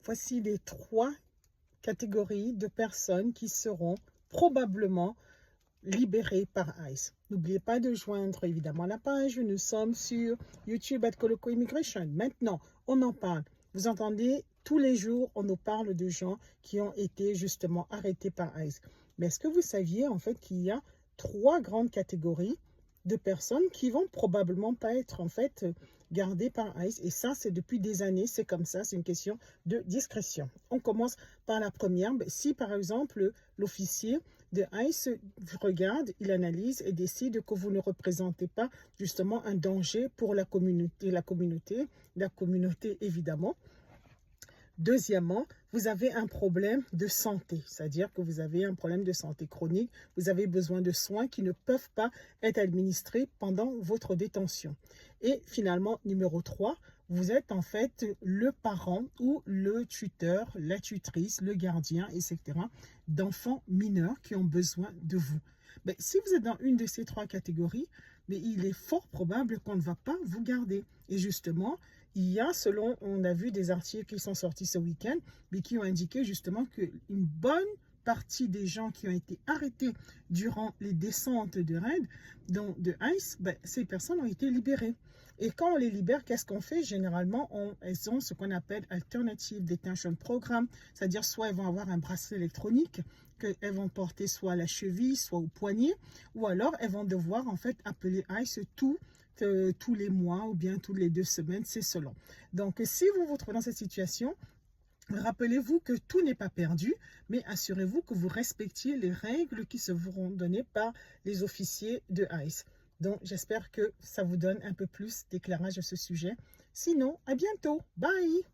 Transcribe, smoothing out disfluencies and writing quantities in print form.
Voici les 3 catégories de personnes qui seront probablement libérées par ICE. N'oubliez pas de joindre évidemment la page. Nous sommes sur YouTube @Coloco Immigration. Maintenant, on en parle. Vous entendez, tous les jours, on nous parle de gens qui ont été justement arrêtés par ICE. Mais est-ce que vous saviez en fait qu'il y a 3 grandes catégories de personnes qui vont probablement pas être en fait gardées par ICE, et ça c'est depuis des années, c'est comme ça, c'est une question de discrétion. On commence par la première. Si par exemple l'officier de ICE regarde, il analyse et décide que vous ne représentez pas justement un danger pour la communauté évidemment. Deuxièmement, vous avez un problème de santé, c'est-à-dire que vous avez un problème de santé chronique, vous avez besoin de soins qui ne peuvent pas être administrés pendant votre détention. Et finalement, numéro 3, vous êtes en fait le parent ou le tuteur, la tutrice, le gardien, etc. d'enfants mineurs qui ont besoin de vous. Mais si vous êtes dans une de ces 3 catégories, mais il est fort probable qu'on ne va pas vous garder. Et justement, il y a, on a vu des articles qui sont sortis ce week-end, mais qui ont indiqué justement qu'une bonne partie des gens qui ont été arrêtés durant les descentes de raid, de ICE, ces personnes ont été libérées. Et quand on les libère, qu'est-ce qu'on fait? Généralement, elles ont ce qu'on appelle Alternative Detention Program, c'est-à-dire soit elles vont avoir un bracelet électronique qu'elles vont porter soit à la cheville, soit au poignet, ou alors elles vont devoir en fait appeler ICE tous les mois ou bien toutes les 2 semaines, c'est selon. Donc, si vous vous trouvez dans cette situation, rappelez-vous que tout n'est pas perdu, mais assurez-vous que vous respectiez les règles qui se vous données par les officiers de ICE. Donc, j'espère que ça vous donne un peu plus d'éclairage à ce sujet. Sinon, à bientôt. Bye!